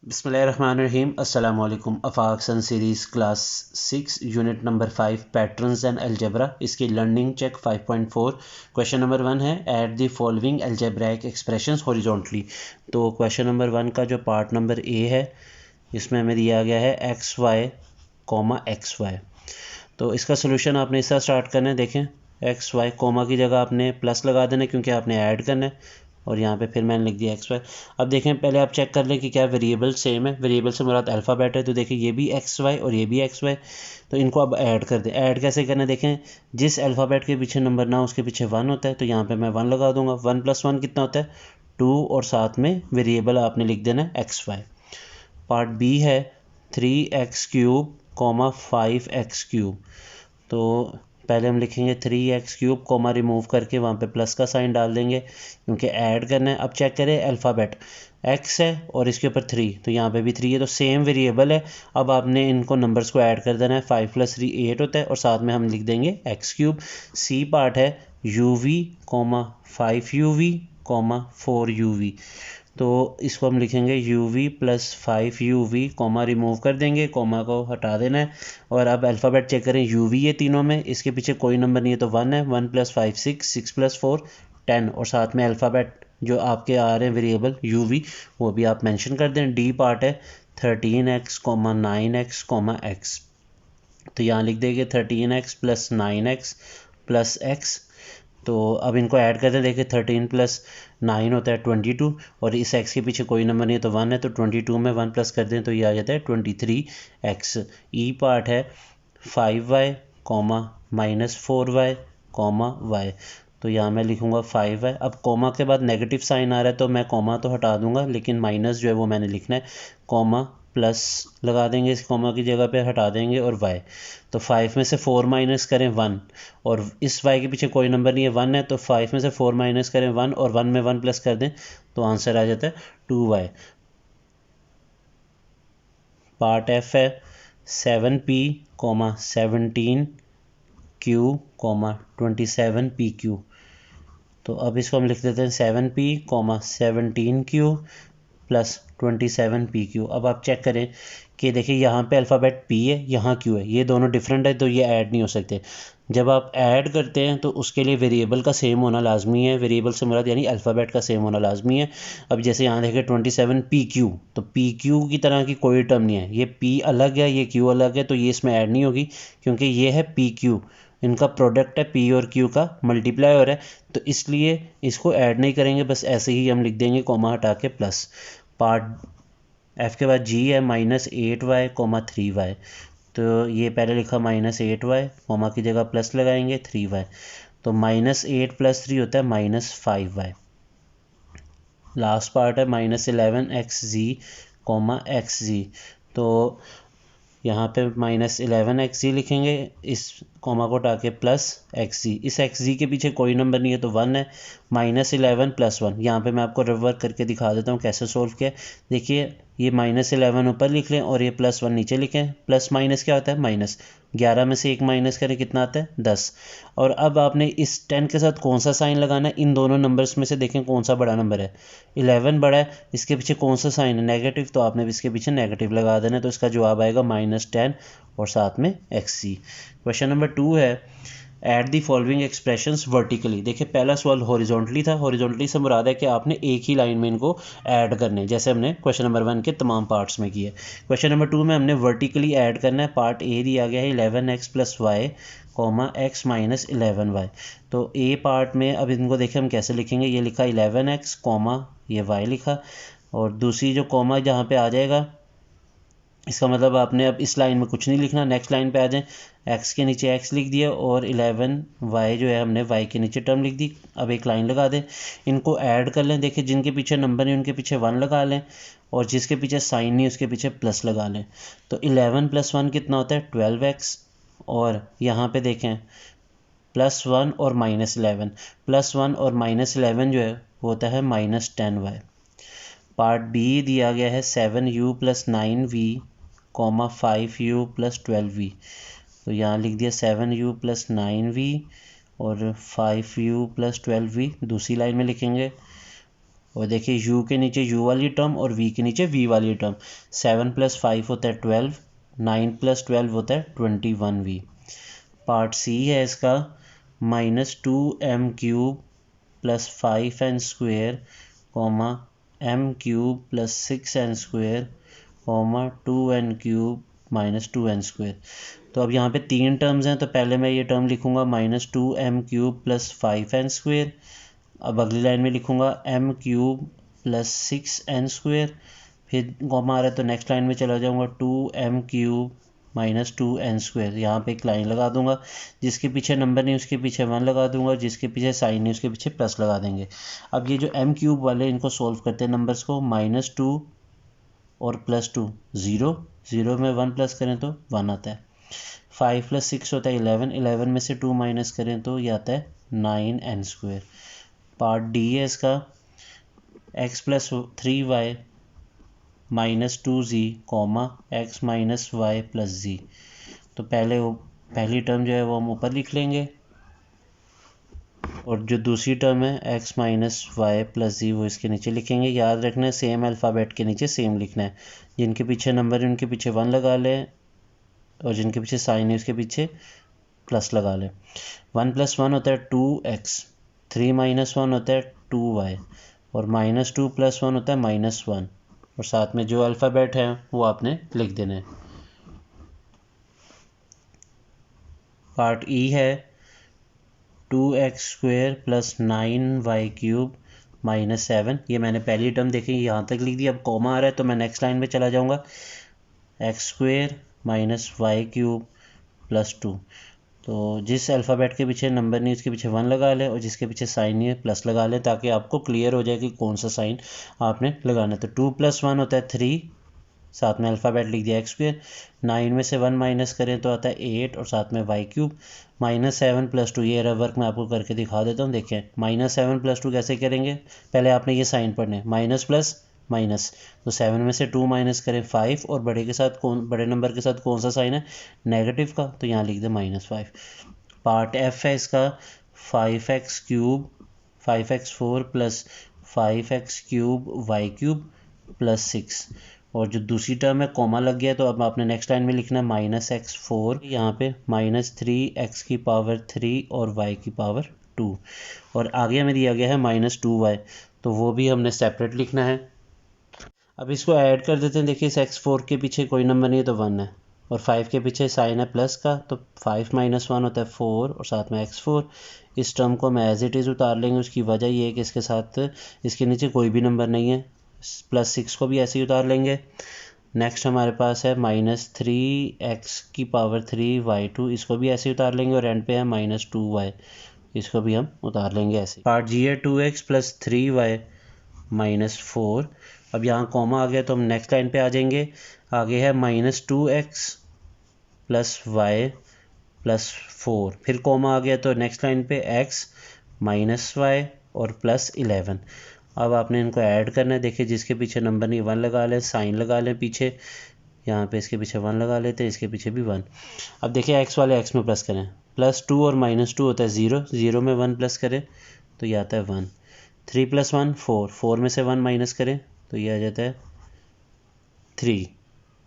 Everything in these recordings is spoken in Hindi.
बिस्मिल्लाहिर्रहमानिर्रहीम अस्सलाम वालेकुम। Afaq sun series class 6 unit number 5 patterns and algebra, इसकी लर्निंग चेक 5.4। क्वेश्चन नंबर 1 है add the following algebraic expressions horizontally. तो क्वेश्चन नंबर 1 का जो पार्ट नंबर ए है इसमें हमें दिया गया है x y comma x y. तो इसका सोल्यूशन आपने इस तरह स्टार्ट करना है। देखें, एक्स वाई कॉमा की जगह आपने प्लस लगा देना है क्योंकि आपने ऐड करना है, और यहाँ पे फिर मैंने लिख दिया एक्स वाई। अब देखें, पहले आप चेक कर लें कि क्या वेरिएबल सेम है। वेरिएबल से मुराद अल्फ़ाबेट है, तो देखें ये भी एक्स वाई और ये भी एक्स वाई। तो इनको अब ऐड कर दें। ऐड कैसे करना है? देखें, जिस अल्फ़ाबेट के पीछे नंबर ना उसके पीछे 1 होता है, तो यहाँ पे मैं 1 लगा दूंगा। 1 + 1 कितना होता है? 2, और साथ में वेरिएबल आपने लिख देना है एक्स वाई। पार्ट बी है 3x³ कॉमा 5x³। तो पहले हम लिखेंगे 3x³ कॉमा रिमूव करके वहाँ पे प्लस का साइन डाल देंगे क्योंकि ऐड करना है। अब चेक करें, अल्फ़ाबेट x है और इसके ऊपर 3, तो यहाँ पे भी 3 है, तो सेम वेरिएबल है। अब आपने इनको नंबर्स को ऐड कर देना है। 5 + 3 8 होता है, और साथ में हम लिख देंगे x³। सी पार्ट है uv comma 5uv comma 4uv। तो इसको हम लिखेंगे uv + 5uv, कॉमा रिमूव कर देंगे, कॉमा को हटा देना है। और अब अल्फ़ाबेट चेक करें, uv ये तीनों में, इसके पीछे कोई नंबर नहीं है तो 1 है। 1 + 5 6, 6 + 4 10, और साथ में अल्फ़ाबेट जो आपके आ रहे हैं वेरिएबल uv वो भी आप मेंशन कर दें। डी पार्ट है 13x, 9x, x। तो यहाँ लिख देंगे 13x + 9x + x। तो अब इनको ऐड करते हैं। देखिए 13 + 9 होता है 22, और इस x के पीछे कोई नंबर नहीं है तो 1 है, तो 22 में 1 प्लस कर दें तो ये आ जाता है 23x। ई पार्ट है 5y comma -4y comma y। तो यहाँ मैं लिखूँगा 5y। अब कॉमा के बाद नेगेटिव साइन आ रहा है तो मैं कॉमा तो हटा दूंगा, लेकिन माइनस जो है वो मैंने लिखना है। कॉमा प्लस लगा देंगे इस कॉमा की जगह पे, हटा देंगे, और y। तो 5 में से 4 माइनस करें 1, और इस y के पीछे कोई नंबर नहीं है 1 है, तो 5 में से 4 माइनस करें 1, और 1 में 1 प्लस कर दें तो आंसर आ जाता है 2y। पार्ट एफ है 7p 17q 27pq। तो अब इसको हम लिख देते हैं 7p 17q + 27pq। अब आप चेक करें कि देखिए यहाँ पे अल्फ़ाबेट p है, यहाँ q है, ये दोनों डिफरेंट है तो ये ऐड नहीं हो सकते। जब आप ऐड करते हैं तो उसके लिए वेरिएबल का सेम होना लाजमी है। वेरिएबल से मुराद यानी अल्फ़ाबेट का सेम होना लाजमी है। अब जैसे यहाँ देखें 27pq, तो pq की तरह की कोई टर्म नहीं है। ये p अलग है, ये q अलग है, तो ये इसमें ऐड नहीं होगी क्योंकि ये है pq, इनका प्रोडक्ट है p और q का मल्टीप्लाई हो रहा है, तो इसलिए इसको ऐड नहीं करेंगे, बस ऐसे ही हम लिख देंगे कॉमा हटा के प्लस। पार्ट एफ के बाद जी है -8y 3y। तो ये पहले लिखा -8y, कॉमा की जगह प्लस लगाएंगे 3y, तो -8 + 3 होता है -5y। लास्ट पार्ट है -11xz xz। तो यहाँ पे -11xz लिखेंगे, इस कॉमा को हटा के प्लस xz। इस xz के पीछे कोई नंबर नहीं है तो 1 है। -11 + 1, यहाँ पे मैं आपको रिवर्क करके दिखा देता हूँ कैसे सोल्व किया। देखिए, ये -11 ऊपर लिख लें और ये +1 नीचे लिखें। प्लस माइनस क्या होता है? माइनस। 11 में से 1 माइनस करें, कितना आता है? 10। और अब आपने इस 10 के साथ कौन सा साइन लगाना है? इन दोनों नंबर्स में से देखें कौन सा बड़ा नंबर है। 11 बड़ा है, इसके पीछे कौन सा साइन है? नेगेटिव, तो आपने भी इसके पीछे नेगेटिव लगा देना है। तो इसका जवाब आएगा -10 और साथ में xc। क्वेश्चन नंबर 2 है add the following expressions vertically. देखिए, पहला सवाल हॉरिजॉन्टली था। हॉरिजॉन्टली से मुराद है कि आपने एक ही लाइन में इनको ऐड करने, जैसे हमने क्वेश्चन नंबर 1 के तमाम पार्ट्स में किए। क्वेश्चन नंबर 2 में हमने वर्टिकली ऐड करना है। पार्ट ए दिया गया है 11x + y x - 11y। तो ए पार्ट में अब इनको देखें हम कैसे लिखेंगे। ये लिखा 11x, ये y लिखा, और दूसरी जो कॉमा जहाँ पे आ जाएगा, इसका मतलब आपने अब इस लाइन में कुछ नहीं लिखना। नेक्स्ट लाइन पे आ जाएं, x के नीचे x लिख दिया, और 11y जो है हमने y के नीचे टर्म लिख दी। अब एक लाइन लगा दें, इनको ऐड कर लें। देखिए, जिनके पीछे नंबर नहीं उनके पीछे 1 लगा लें, और जिसके पीछे साइन नहीं उसके पीछे प्लस लगा लें। तो 11 + 1 कितना होता है? 12x। और यहाँ पे देखें +1 और -11, +1 और -11 जो है वो होता है -10y। पार्ट बी दिया गया है 7u + 9v 5u + 12v। तो यहाँ लिख दिया 7u + 9v और 5u + 12v। दूसरी लाइन में लिखेंगे और देखिए u के नीचे u वाली टर्म और v के नीचे v वाली टर्म। 7 + 5 होता है 12, 9 + 12 होता है 21v। पार्ट सी है इसका, -2m³ + 5n² m³ + 6n² 2n³ - 2n²। तो अब यहाँ पे 3 टर्म्स हैं, तो पहले मैं ये टर्म लिखूँगा -2m³ + 5n²। अब अगली लाइन में लिखूँगा m³ + 6n²। फिर कॉमा आ रहा है तो नेक्स्ट लाइन में चला जाऊँगा 2m³ - 2n²। यहाँ पे एक लाइन लगा दूंगा, जिसके पीछे नंबर नहीं उसके पीछे 1 लगा दूंगा, जिसके पीछे साइन नहीं उसके पीछे प्लस लगा देंगे। अब ये जो m³ वाले इनको सोल्व करते हैं नंबर्स को, -2 और +2 0, 0 में 1 प्लस करें तो 1 आता है। 5 + 6 होता है 11, 11 में से 2 माइनस करें तो ये आता है 9n²। पार्ट डी है इसका, x + 3y - 2z, x - y + z। तो पहली टर्म जो है वो हम ऊपर लिख लेंगे, और जो दूसरी टर्म है x - y + z वो इसके नीचे लिखेंगे। याद रखना है सेम अल्फ़ाबेट के नीचे सेम लिखना है। जिनके पीछे नंबर है उनके पीछे 1 लगा लें, और जिनके पीछे साइन है उसके पीछे प्लस लगा लें। 1 + 1 होता है 2x, 3 - 1 होता है 2y, और -2 + 1 होता है -1, और साथ में जो अल्फ़ाबेट है वो आपने लिख देना है। पार्ट ई है 2x² + 9y³ - 7। ये मैंने पहली टर्म देखी यहाँ तक लिख दी। अब कॉमा आ रहा है तो मैं नेक्स्ट लाइन में चला जाऊँगा, x² - y³ + 2। तो जिस अल्फ़ाबेट के पीछे नंबर नहीं उसके पीछे 1 लगा लें, और जिसके पीछे साइन नहीं है प्लस लगा लें, ताकि आपको क्लियर हो जाए कि कौन सा साइन आपने लगाना है। तो 2 + 1 होता है 3, साथ में अल्फ़ाबेट लिख दिया x²। 9 में से 1 माइनस करें तो आता है 8, और साथ में y³ -7 + 2। ये वर्क मैं आपको करके दिखा देता हूँ। देखें -7 + 2 कैसे करेंगे, पहले आपने ये साइन पढ़ने, माइनस प्लस माइनस। तो 7 में से 2 माइनस करें 5, और बड़े नंबर के साथ कौन सा साइन है, नेगेटिव का, तो यहाँ लिख दें -5। पार्ट एफ है इसका, 5x³ 5x4 + 5x³ y³ + 6। और जो दूसरी टर्म है कॉमा लग गया, तो अब आपने नेक्स्ट लाइन में लिखना है -x4, यहाँ पे -3x³ 3 और y² 2, और आगे हमें दिया गया है -2y, तो वो भी हमने सेपरेट लिखना है। अब इसको ऐड कर देते हैं। देखिए इस x4 के पीछे कोई नंबर नहीं है तो 1 है, और 5 के पीछे साइन है प्लस का, तो 5 - 1 होता है 4, और साथ में x4। इस टर्म को हम एज इट इज़ उतार लेंगे। उसकी वजह ये है कि इसके साथ इसके नीचे कोई भी नंबर नहीं है। +6 को भी ऐसे ही उतार लेंगे। नेक्स्ट हमारे पास है -3x³ 3y², इसको भी ऐसे ही उतार लेंगे, और एंड पे है -2y, इसको भी हम उतार लेंगे ऐसे। पार्ट जी है 2x + 3y - 4। अब यहाँ कॉमा आ गया तो हम नेक्स्ट लाइन पे आ जाएंगे। आगे है -2x + y + 4, फिर कॉमा आ गया तो नेक्स्ट लाइन पे x - y और +11। अब आपने इनको ऐड करना है। देखिए जिसके पीछे नंबर नहीं 1 लगा लें, साइन लगा लें पीछे, यहाँ पे इसके पीछे 1 लगा लेते हैं, इसके पीछे भी 1। अब देखिए x वाले x में प्लस करें, +2 और -2 होता है 0, 0 में 1 प्लस करें तो ये आता है 1। 3 + 1 4, 4 में से 1 माइनस करें तो ये आ जाता है 3।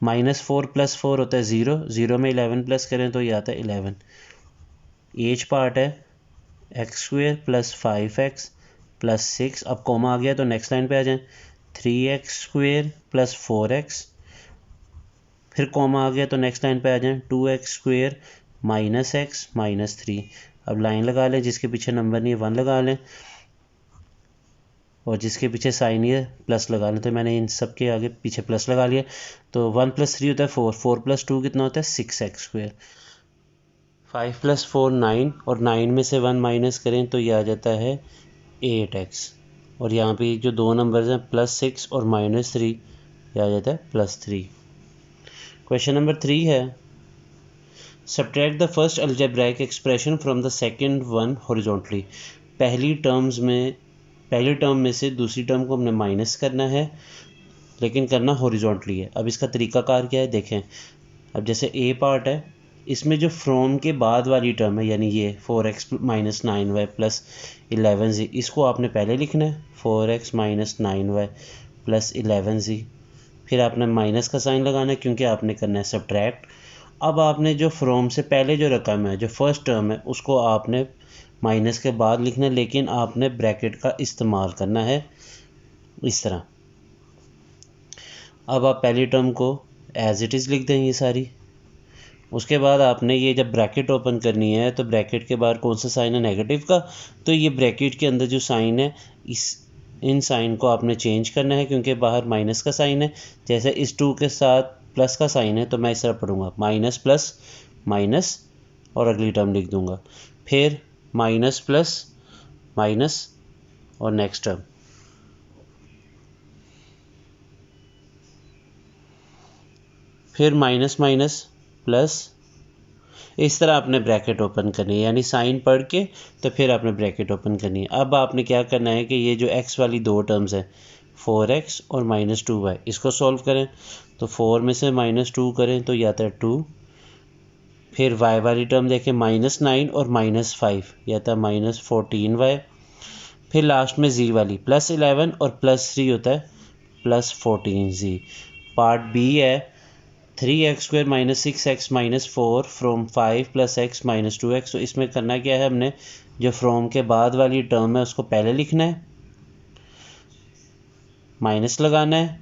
-4 + 4 होता है 0, 0 में 11 प्लस करें तो ये आता है 11। एज पार्ट है x² + 5x + 6। अब कॉमा आ गया तो नेक्स्ट लाइन पे आ जाएं, 3x² + 4x, फिर कॉमा आ गया तो नेक्स्ट लाइन पे आ जाएं, 2x² - x - 3। अब लाइन लगा लें, जिसके पीछे नंबर नहीं है 1 लगा लें, और जिसके पीछे साइन है प्लस लगा लें। तो मैंने इन सब के आगे पीछे प्लस लगा लिया। तो 1 + 3 होता है 4, 4 + 2 कितना होता है 6x²। 5 + 4 9, और 9 में से 1 माइनस करें तो ये आ जाता है 8x। और यहाँ पे जो दो नंबर्स हैं +6 और -3, ये आ जाता है +3। क्वेश्चन नंबर 3 है, subtract the first algebraic expression from the second one horizontally. पहली टर्म में से दूसरी टर्म को हमने माइनस करना है, लेकिन करना हॉरिजॉन्टली है। अब इसका तरीकाकार क्या है देखें। अब जैसे ए पार्ट है, इसमें जो फ्रॉम के बाद वाली टर्म है यानी ये 4x minus 9y plus 11z, इसको आपने पहले लिखना है 4x minus 9y plus 11z, फिर आपने माइनस का साइन लगाना है क्योंकि आपने करना है सब्ट्रैक्ट। अब आपने जो फ्रॉम से पहले जो रकम है, जो फर्स्ट टर्म है, उसको आपने माइनस के बाद लिखना है, लेकिन आपने ब्रैकेट का इस्तेमाल करना है इस तरह। अब आप पहली टर्म को एज इट इज़ लिख दें ये सारी। उसके बाद आपने ये जब ब्रैकेट ओपन करनी है तो ब्रैकेट के बाहर कौन सा साइन है, नेगेटिव का, तो ये ब्रैकेट के अंदर जो साइन है इन साइन को आपने चेंज करना है क्योंकि बाहर माइनस का साइन है। जैसे इस 2 के साथ प्लस का साइन है तो मैं इस तरह पढ़ूँगा माइनस प्लस माइनस और अगली टर्म लिख दूँगा, फिर माइनस प्लस माइनस और नेक्स्ट टर्म, फिर माइनस माइनस प्लस। इस तरह आपने ब्रैकेट ओपन करनी है, यानी साइन पढ़ के तो फिर आपने ब्रैकेट ओपन करनी है। अब आपने क्या करना है कि ये जो x वाली दो टर्म्स हैं 4x और माइनस 2y, इसको सॉल्व करें। तो 4 में से माइनस 2 करें तो ये आता है 2, फिर y वाली टर्म देखें -9 और -5, यह आता है -14y, फिर लास्ट में z वाली +11 और +3 होता है +14z। पार्ट बी है 3x² - 6x - 4 from 5 + x - 2x। तो इसमें करना क्या है, हमने जो फ्रॉम के बाद वाली टर्म है उसको पहले लिखना है, माइनस लगाना है,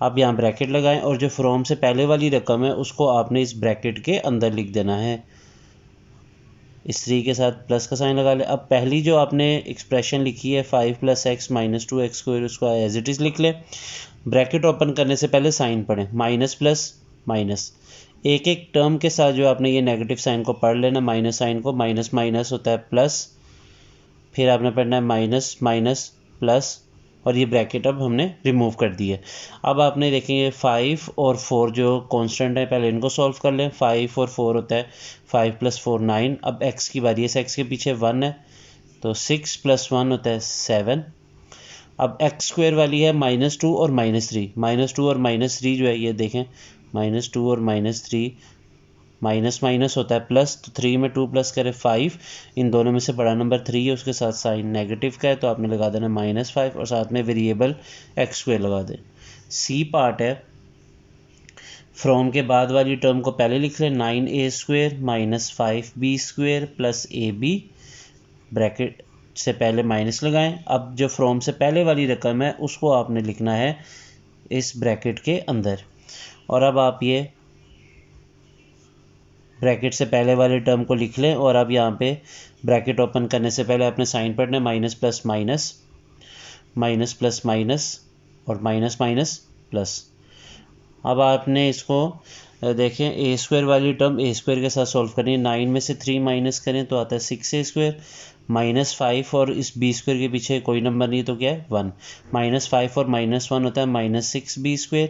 अब यहाँ ब्रैकेट लगाएं और जो फ्रॉम से पहले वाली रकम है उसको आपने इस ब्रैकेट के अंदर लिख देना है। इस 3 के साथ प्लस का साइन लगा ले। अब पहली जो आपने एक्सप्रेशन लिखी है 5 + x - 2x², उसको एज इट इज़ लिख लें। ब्रैकेट ओपन करने से पहले साइन पढ़ें, माइनस प्लस माइनस, एक एक टर्म के साथ जो आपने ये नेगेटिव साइन को पढ़ लेना, माइनस साइन को, माइनस माइनस होता है प्लस, फिर आपने पढ़ना है माइनस माइनस प्लस, और ये ब्रैकेट अब हमने रिमूव कर दी है। अब आपने देखेंगे 5 और 4 जो कांस्टेंट है, पहले इनको सॉल्व कर लें। 5 और 4 होता है 5 + 4 9। अब x की बारी है, x के पीछे 1 है तो 6 + 1 होता है 7। अब x² वाली है -2 और -3, -2 और -3 जो है ये देखें, -2 और -3, माइनस माइनस होता है प्लस, तो 3 में 2 प्लस करें 5, इन दोनों में से बड़ा नंबर 3 है, उसके साथ साइन नेगेटिव का है तो आपने लगा देना -5 और साथ में वेरिएबल x² लगा दें। सी पार्ट है, फ्रॉम के बाद वाली टर्म को पहले लिख लें, 9a² - 5b² + ab, ब्रैकेट से पहले माइनस लगाएं। अब जो फ्रॉम से पहले वाली रकम है उसको आपने लिखना है इस ब्रैकेट के अंदर। और अब आप ये ब्रैकेट से पहले वाले टर्म को लिख लें और अब यहाँ पे ब्रैकेट ओपन करने से पहले आपने साइन पढ़ना है, minus plus minus, minus plus minus और माइनस माइनस प्लस। अब आपने इसको देखें a² वाली टर्म a² के साथ सॉल्व करनी है। 9 में से 3 माइनस करें तो आता है 6a² -5 और इस b² के पीछे कोई नंबर नहीं तो क्या है 1, -5 और -1 होता है -6b²।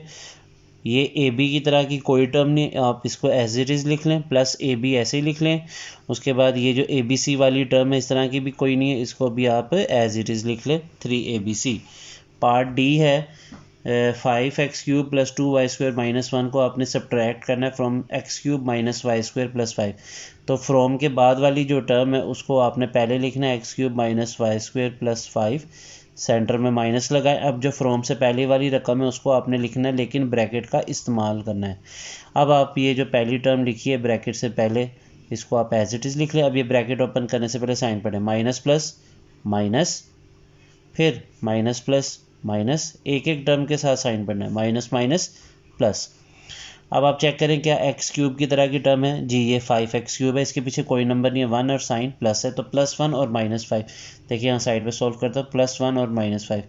ये ए बी की तरह की कोई टर्म नहीं, आप इसको एज इट इज़ लिख लें, प्लस ए बी ऐसे ही लिख लें। उसके बाद ये जो ए बी सी वाली टर्म है इस तरह की भी कोई नहीं है, इसको भी आप एज इट इज़ लिख लें 3abc। पार्ट डी है 5x³ + 2y² - 1 को आपने सब्ट्रैक्ट करना है फ्रॉम x³ - y² + 5। तो फ्रॉम के बाद वाली जो टर्म है उसको आपने पहले लिखना है x³ - y² + 5, सेंटर में माइनस लगाएं। अब जो फ्रॉम से पहले वाली रकम है उसको आपने लिखना है लेकिन ब्रैकेट का इस्तेमाल करना है। अब आप ये जो पहली टर्म लिखी है ब्रैकेट से पहले, इसको आप एज इट इज़ लिख लें। अब ये ब्रैकेट ओपन करने से पहले साइन पढ़ें, माइनस प्लस माइनस, फिर माइनस प्लस माइनस, एक एक टर्म के साथ साइन पढ़ना है, माइनस माइनस प्लस। अब आप चेक करें क्या x³ की तरह की टर्म है जी, ये 5x³ है, इसके पीछे कोई नंबर नहीं है 1 और साइन प्लस है तो +1 और -5। देखिए यहाँ साइड पे सॉल्व करता हूँ, +1 और -5,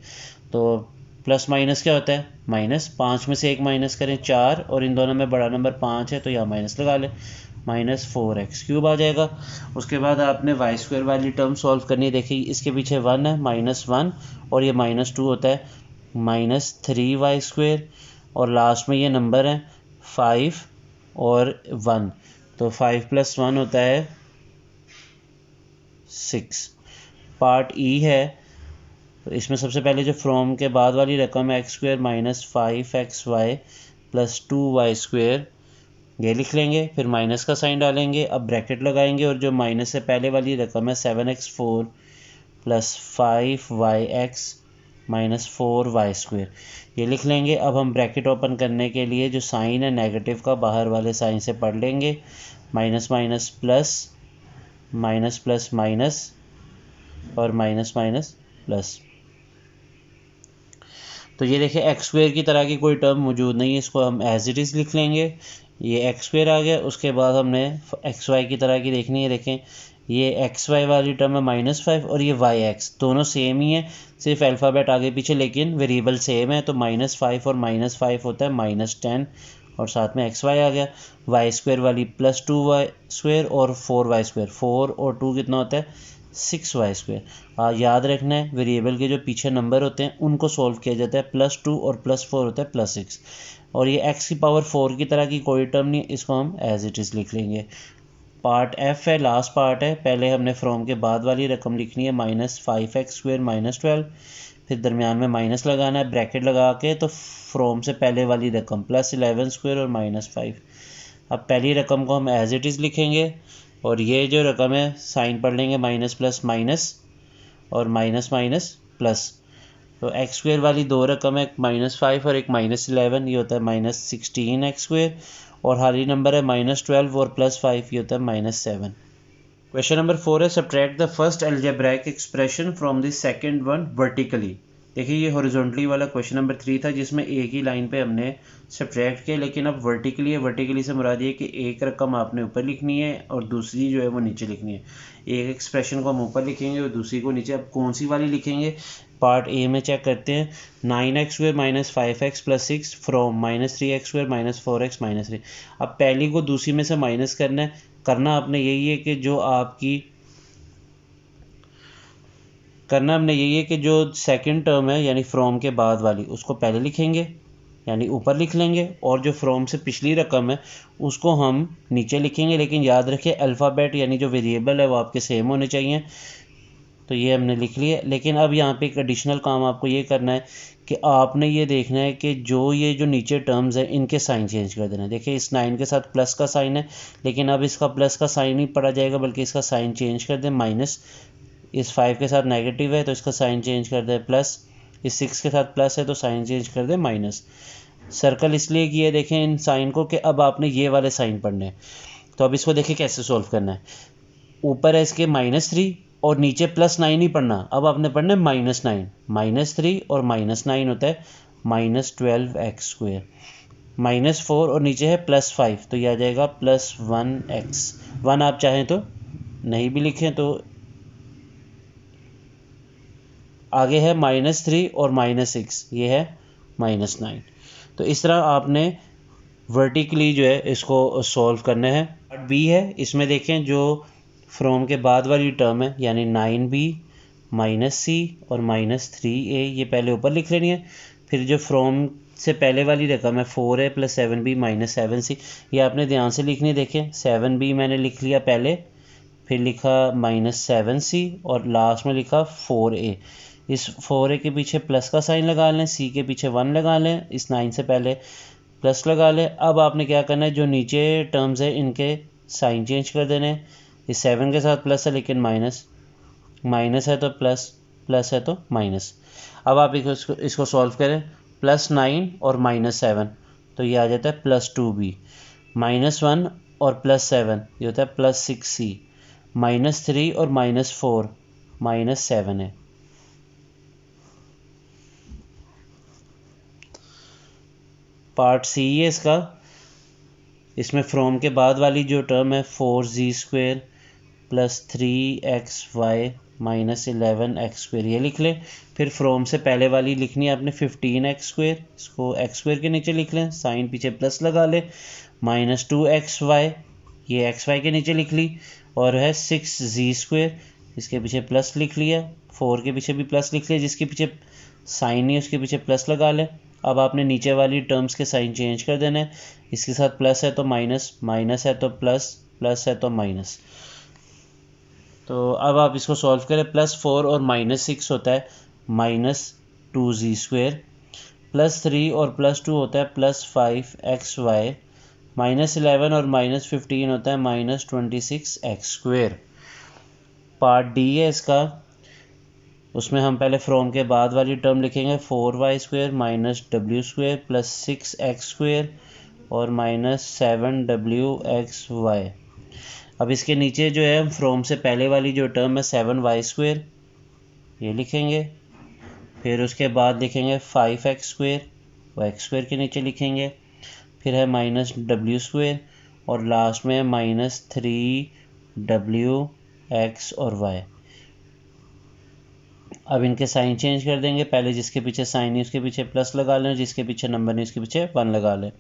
तो प्लस माइनस क्या होता है माइनस, 5 में से 1 माइनस करें 4 और इन दोनों में बड़ा नंबर 5 है तो यहाँ माइनस लगा लें, -4x³ आ जाएगा। उसके बाद आपने y² वाली टर्म सॉल्व करनी है। देखिए इसके पीछे 1 है, -1 और ये -2 होता है -3y², और लास्ट में ये नंबर है 5 और 1, तो 5 + 1 होता है 6। पार्ट ई है, तो इसमें सबसे पहले जो फ्रॉम के बाद वाली रकम है x² - 5xy + 2y² ये लिख लेंगे, फिर माइनस का साइन डालेंगे, अब ब्रैकेट लगाएंगे और जो माइनस से पहले वाली रकम है 7x4 plus 5y(x) minus 4y², ये लिख लेंगे। अब हम ब्रैकेट ओपन करने के लिए जो साइन है नेगेटिव का बाहर वाले साइन से पढ़ लेंगे, minus minus plus, minus plus minus और माइनस माइनस प्लस। तो ये देखिए x² की तरह की कोई टर्म मौजूद नहीं है, इसको हम एज इट इज़ लिख लेंगे। ये x² आ गया। उसके बाद हमने xy की तरह की देखनी है। देखें ये xy वाली टर्म है -5 और ये yx, दोनों सेम ही है, सिर्फ अल्फ़ाबेट आगे पीछे, लेकिन वेरिएबल सेम है। तो -5 और -5 होता है -10 और साथ में xy आ गया। y² वाली +2y² और 4y², 4 और 2 कितना होता है 6y²। याद रखना है वेरिएबल के जो पीछे नंबर होते हैं उनको सॉल्व किया जाता है, +2 और +4 होता है +6। और ये x की पावर 4 की तरह की कोई टर्म नहीं, इसको हम एज इट इज़ लिख लेंगे। पार्ट f है, लास्ट पार्ट है। पहले हमने फ्रॉम के बाद वाली रकम लिखनी है -5x² -12, फिर दरमियान में माइनस लगाना है ब्रैकेट लगा के, तो फ्रॉम से पहले वाली रकम +11² और -5। अब पहली रकम को हम एज इट इज़ लिखेंगे और ये जो रकम है साइन पढ़ लेंगे माइनस प्लस माइनस और माइनस माइनस प्लस। तो x² वाली दो रकम है, एक -5 और एक -11, ये होता है -16x²। और हाली नंबर है -12 और +5, ये होता है -7। क्वेश्चन नंबर 4 है subtract the first algebraic expression from the second one vertically. देखिए ये हॉरिजॉन्टली वाला क्वेश्चन नंबर 3 था जिसमें एक ही लाइन पे हमने सब्ट्रैक्ट किया, लेकिन अब वर्टिकली है। वर्टिकली से मुराद ये कि एक रकम आपने ऊपर लिखनी है और दूसरी जो है वो नीचे लिखनी है। एक एक्सप्रेशन को हम ऊपर लिखेंगे और दूसरी को नीचे। अब कौन सी वाली लिखेंगे, पार्ट ए में चेक करते हैं। 9x² -5x + 6 from -3x² -4x -3। अब पहली को दूसरी में से माइनस करना आपने यही है कि जो सेकंड टर्म है यानी फ्रॉम के बाद वाली उसको पहले लिखेंगे यानी ऊपर लिख लेंगे, और जो फ्रॉम से पिछली रकम है उसको हम नीचे लिखेंगे। लेकिन याद रखिए अल्फ़ाबेट यानी जो वेरिएबल है वो आपके सेम होने चाहिए। तो ये हमने लिख लिया। लेकिन अब यहाँ पे एक एडिशनल काम आपको ये करना है कि आपने ये देखना है कि ये जो नीचे टर्म्स है इनके साइन चेंज कर देना है। देखिए इस 9 के साथ प्लस का साइन है, लेकिन अब इसका प्लस का साइन नहीं पढ़ा जाएगा बल्कि इसका साइन चेंज कर दें माइनस। इस 5 के साथ नेगेटिव है तो इसका साइन चेंज कर दे प्लस। इस 6 के साथ प्लस है तो साइन चेंज कर दे माइनस। सर्कल इसलिए किए देखें इन साइन को कि अब आपने ये वाले साइन पढ़ने हैं। तो अब इसको देखिए कैसे सॉल्व करना है। ऊपर है इसके -3 और नीचे +9 ही पढ़ना, अब आपने पढ़ना है -9। -3 और -9 होता है -12x²। -4 और नीचे है +5 तो यह आ जाएगा +1x। 1 आप चाहें तो नहीं भी लिखें। तो आगे है -3 और -6, ये है -9। तो इस तरह आपने वर्टिकली जो है इसको सॉल्व करना है। पार्ट बी है, इसमें देखें जो फ्रॉम के बाद वाली टर्म है यानी 9b -c और -3a, ये पहले ऊपर लिख लेनी है। फिर जो फ्रॉम से पहले वाली रकम है 4a + 7b -7c, ये आपने ध्यान से लिखनी। देखें 7b मैंने लिख लिया पहले, फिर लिखा -7c और लास्ट में लिखा 4a। इस 4a के पीछे प्लस का साइन लगा लें, c के पीछे 1 लगा लें, इस 9 से पहले प्लस लगा लें। अब आपने क्या करना है, जो नीचे टर्म्स है इनके साइन चेंज कर देने। इस 7 के साथ प्लस है लेकिन माइनस है तो प्लस, प्लस है तो माइनस। अब आप इसको सॉल्व करें, +9 और -7 तो ये आ जाता है +2b। -1 और +7 ये होता है +6c। -3 और -4 -7 है। पार्ट सी है इसका, इसमें फ्रॉम के बाद वाली जो टर्म है 4z² + 3xy -11x², ये लिख लें। फिर फ्रॉम से पहले वाली लिखनी है आपने 15x², इसको x² के नीचे लिख लें, साइन पीछे प्लस लगा लें। -2xy, ये xy के नीचे लिख ली। और है 6z², इसके पीछे प्लस लिख लिया। 4 के पीछे भी प्लस लिख लिया, जिसके पीछे साइन नहीं है उसके पीछे प्लस लगा लें। अब आपने नीचे वाली टर्म्स के साइन चेंज कर देने। इसके साथ प्लस है तो माइनस, माइनस है तो प्लस, प्लस है तो माइनस। तो अब आप इसको सॉल्व करें। +4 और -6 होता है -2z², +3 और +2 होता है +5xy -11 और -15 होता है -26x²। पार्ट डी है इसका, उसमें हम पहले फ्रॉम के बाद वाली टर्म लिखेंगे 4y² -w² प्लस 6x² और -7wxy। अब इसके नीचे जो है फ्रॉम से पहले वाली जो टर्म है 7y², ये लिखेंगे। फिर उसके बाद लिखेंगे 5x², वो x² के नीचे लिखेंगे। फिर है -w² और लास्ट में -3wx और y। अब इनके साइन चेंज कर देंगे। पहले जिसके पीछे साइन नहीं उसके पीछे प्लस लगा लें, जिसके पीछे नंबर नहीं उसके पीछे 1 लगा लें।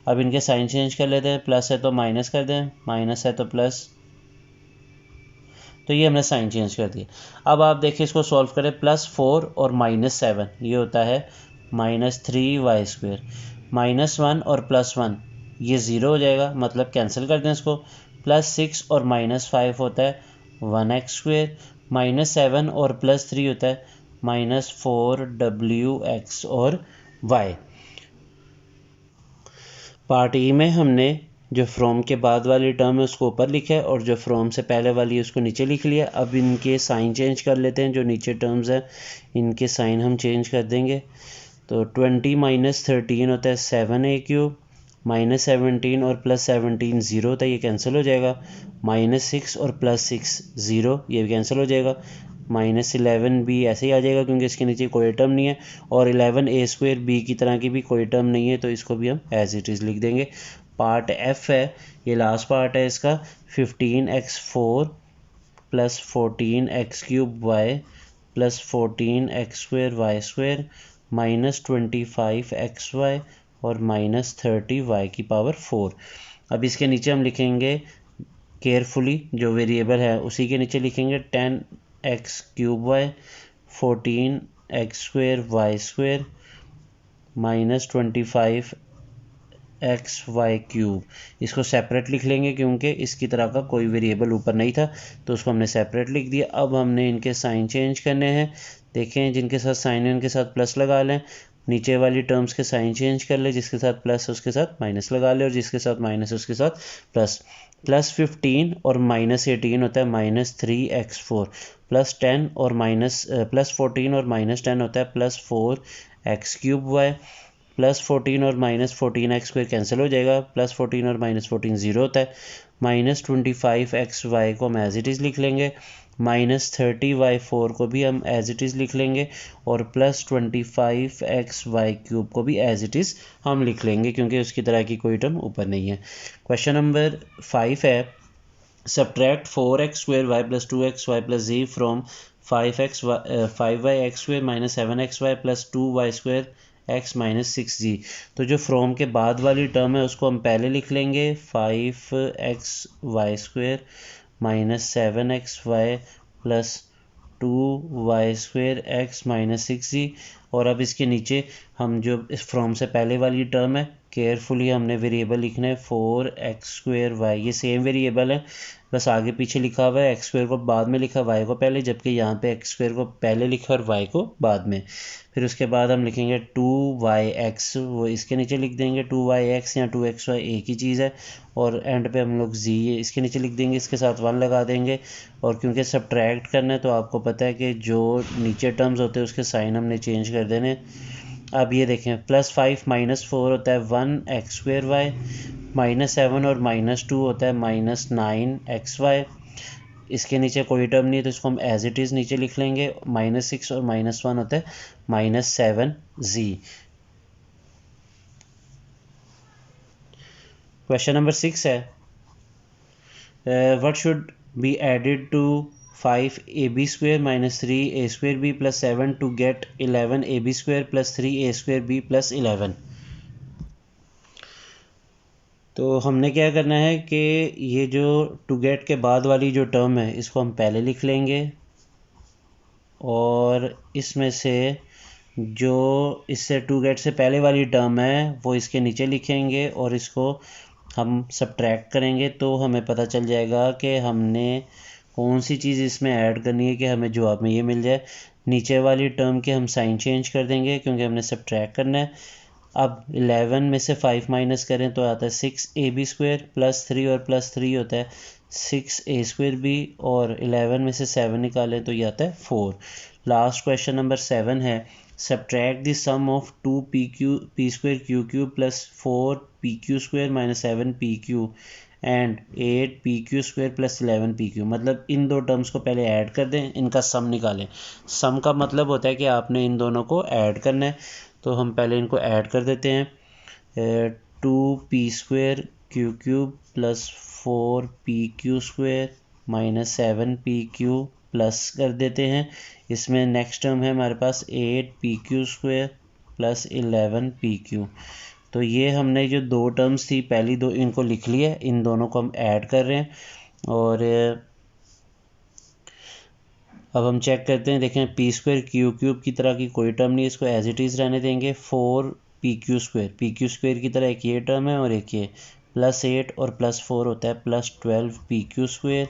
अब इनके साइन चेंज कर लेते हैं। प्लस है तो माइनस कर दें, माइनस है तो प्लस। तो ये हमने साइन चेंज कर दिया। अब आप देखिए इसको सॉल्व करें। +4 और -7 ये होता है -3y²। -1 और +1 ये 0 हो जाएगा, मतलब कैंसिल कर दें इसको। +6 और -5 होता है 1x²। -7 और +3 होता है -4wx और y। पार्ट ई में हमने जो फ्रॉम के बाद वाली टर्म है उसको ऊपर लिखा है और जो फ्रॉम से पहले वाली है उसको नीचे लिख लिया। अब इनके साइन चेंज कर लेते हैं। जो नीचे टर्म्स हैं इनके साइन हम चेंज कर देंगे। तो 20 - 13 होता है 7a³ -17 और +17 0 होता है, ये कैंसिल हो जाएगा। -6 और +6 0, ये भी कैंसिल हो जाएगा। -11 भी ऐसे ही आ जाएगा क्योंकि इसके नीचे कोई टर्म नहीं है। और 11a² b की तरह की भी कोई टर्म नहीं है, तो इसको भी हम एज इट इज़ लिख देंगे। पार्ट एफ है, ये लास्ट पार्ट है इसका। 15x4 + 14x³ y + 14x² y² -25xy और -30y⁴। अब इसके नीचे हम लिखेंगे केयरफुली जो वेरिएबल है उसी के नीचे लिखेंगे 10x³ y 14x² y² -25xy³। इसको सेपरेट लिख लेंगे क्योंकि इसकी तरह का कोई वेरिएबल ऊपर नहीं था, तो उसको हमने सेपरेट लिख दिया। अब हमने इनके साइन चेंज करने हैं। देखें जिनके साथ साइन है उनके साथ प्लस लगा लें, नीचे वाली टर्म्स के साइन चेंज कर ले, जिसके साथ प्लस उसके साथ माइनस लगा ले और जिसके साथ माइनस उसके साथ प्लस। +15 और -18 होता है -3x4 +10 और +14 और -10 होता है +4x³ y +14 और -14x² कैंसिल हो जाएगा। +14 और -14 0 होता है। -25xy को हम एज इट इज़ लिख लेंगे। -30y4 को भी हम एज इट इज़ लिख लेंगे और +25xy³ को भी एज इट इज़ हम लिख लेंगे क्योंकि उसकी तरह की कोई टर्म ऊपर नहीं है। क्वेश्चन नंबर 5 है, subtract 4x² y + 2xy + z from 5yx² - 7xy + 2y² x - 6z। तो जो फ्रॉम के बाद वाली टर्म है उसको हम पहले लिख लेंगे 5xy² - 7xy + 2y² x - 6z। और अब इसके नीचे हम जो इस फ्रॉम से पहले वाली टर्म है केयरफुली हमने वेरिएबल लिखना है 4x² y। ये सेम वेरिएबल है, बस आगे पीछे लिखा हुआ है। x² को बाद में लिखा y को पहले, जबकि यहाँ पे x² को पहले लिखा और y को बाद में। फिर उसके बाद हम लिखेंगे 2yx, वो इसके नीचे लिख देंगे 2yx या 2xy एक ही चीज़ है। और एंड पे हम लोग z इसके नीचे लिख देंगे, इसके साथ 1 लगा देंगे। और क्योंकि सब्ट्रैक्ट करना है तो आपको पता है कि जो नीचे टर्म्स होते हैं उसके साइन हमने चेंज कर देने। अब ये देखें +5 - 4 होता है 1x² y -7 और -2 होता है -9xy। इसके नीचे कोई टर्म नहीं है तो इसको हम एज इट इज़ नीचे लिख लेंगे। -6 और -1 होता है -7z। क्वेश्चन नंबर 6 है, what should be added to 5ab² - 3a² b + 7 to get 11ab² + 3a² b + 11। तो हमने क्या करना है कि ये जो टू गेट के बाद वाली जो टर्म है इसको हम पहले लिख लेंगे और इसमें से जो इससे टू गेट से पहले वाली टर्म है वो इसके नीचे लिखेंगे और इसको हम सब्ट्रैक्ट करेंगे तो हमें पता चल जाएगा कि हमने कौन सी चीज़ इसमें ऐड करनी है कि हमें जवाब में ये मिल जाए। नीचे वाली टर्म के हम साइन चेंज कर देंगे क्योंकि हमने सब्ट्रैक्ट करना है। अब 11 में से 5 माइनस करें तो आता है 6ab² प्लस 3 और प्लस 3 होता है 6a²b और 11 में से 7 निकालें तो ये आता है 4। लास्ट क्वेश्चन नंबर 7 है subtract the sum of 2p² q³ plus 4pq² minus 7pq and 8pq² plus 11pq। मतलब इन दो टर्म्स को पहले ऐड कर दें, इनका सम निकालें। सम का मतलब होता है कि आपने इन दोनों को ऐड करना है, तो हम पहले इनको ऐड कर देते हैं। 2p² q³ plus 4pq² minus 7pq plus कर देते हैं। इसमें नेक्स्ट टर्म है हमारे पास 8pq² प्लस 11pq। तो ये हमने जो दो टर्म्स थी पहली दो इनको लिख लिया, इन दोनों को हम ऐड कर रहे हैं। और अब हम चेक करते हैं, देखें p² q³ की तरह की कोई टर्म नहीं है, इसको एज इट इज़ रहने देंगे। 4pq², pq² की तरह एक ये टर्म है और एक ये, प्लस 8 और प्लस 4 होता है प्लस 12pq²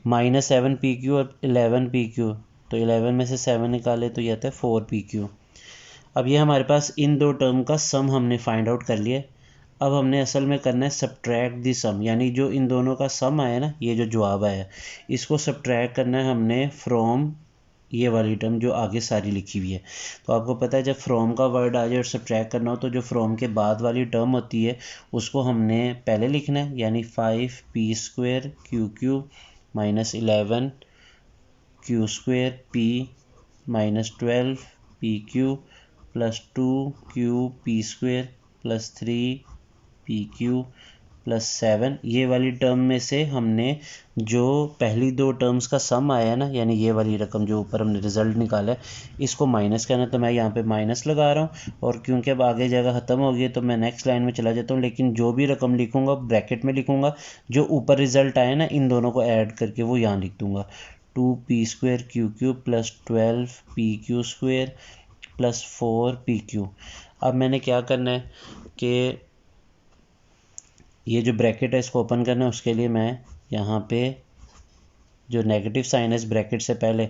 माइनस 7pq और 11pq। तो 11 में से 7 निकाले तो ये आता है 4pq। अब ये हमारे पास इन दो टर्म का सम हमने फाइंड आउट कर लिया। अब हमने असल में करना है सब्ट्रैक्ट दी सम, यानी जो इन दोनों का सम आया ना, ये जो जवाब आया इसको सब्ट्रैक्ट करना है हमने फ्रॉम ये वाली टर्म जो आगे सारी लिखी हुई है। तो आपको पता है जब फ्रॉम का वर्ड आ जाए और सब्ट्रैक्ट करना हो तो जो फ्रॉम के बाद वाली टर्म होती है उसको हमने पहले लिखना है, यानी 5p² q³ minus 11q² p minus 12pq plus 2qp² plus 3pq plus 7। ये वाली टर्म में से हमने जो पहली दो टर्म्स का सम आया ना, यानी ये वाली रकम जो ऊपर हमने रिजल्ट निकाला है, इसको माइनस करना। तो मैं यहाँ पे माइनस लगा रहा हूँ और क्योंकि अब आगे जगह ख़त्म हो गई है तो मैं नेक्स्ट लाइन में चला जाता हूँ। लेकिन जो भी रकम लिखूँगा ब्रैकेट में लिखूँगा, जो ऊपर रिजल्ट आया ना इन दोनों को ऐड करके वो यहाँ लिख दूँगा। 2p² q³ plus 12pq² plus 4pq। अब मैंने क्या करना है कि ये जो ब्रैकेट है इसको ओपन करना है, उसके लिए मैं यहाँ पे जो नेगेटिव साइन है इस ब्रैकेट से पहले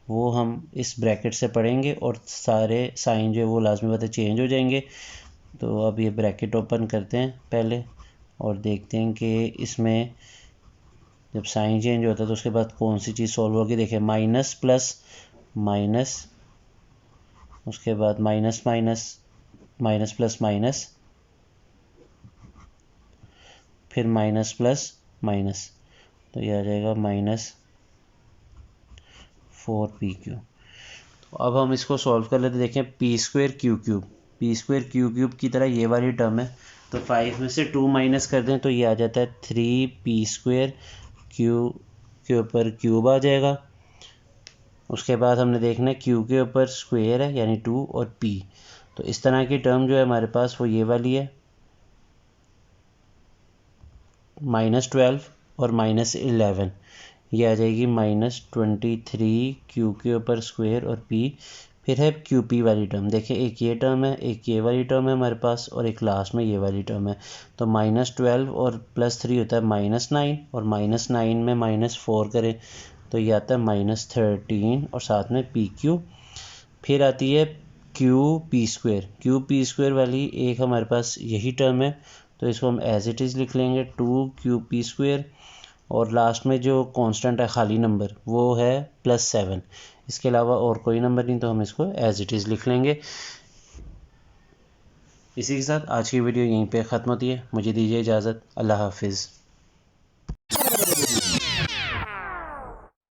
वो हम इस ब्रैकेट से पढ़ेंगे और सारे साइन जो है वो लाजमी बात है चेंज हो जाएंगे। तो अब ये ब्रैकेट ओपन करते हैं पहले और देखते हैं कि इसमें जब साइन चेंज होता है तो उसके बाद कौन सी चीज़ सॉल्व होगी। देखिए माइनस प्लस माइनस, उसके बाद minus minus minus plus minus, फिर माइनस प्लस माइनस, तो ये आ जाएगा माइनस 4pq। तो अब हम इसको सॉल्व कर लेते, देखें p² q³ की तरह ये वाली टर्म है, तो 5 में से 2 माइनस कर दें तो ये आ जाता है 3p² q के ऊपर क्यूब आ जाएगा। उसके बाद हमने देखना है q के ऊपर स्क्वायर है यानी 2 और p। तो इस तरह की टर्म जो है हमारे पास वो ये वाली है -12 और -11, ये आ जाएगी -23 q के ऊपर स्क्वायर और p। फिर है QP वाली टर्म, देखिए एक ये टर्म है, एक ये वाली टर्म है हमारे पास और एक लास्ट में ये वाली टर्म है। तो -12 और +3 होता है -9 और -9 में -4 करें तो ये आता है -13 और साथ में PQ। फिर आती है QP² वाली एक हमारे पास यही टर्म है, तो इसको हम एज इट इज़ लिख लेंगे 2QP² और लास्ट में जो कांस्टेंट है खाली नंबर वो है +7। इसके अलावा और कोई नंबर नहीं, तो हम इसको एज इट इज़ लिख लेंगे। इसी के साथ आज की वीडियो यहीं पे ख़त्म होती है। मुझे दीजिए इजाज़त। अल्लाह हाफिज़।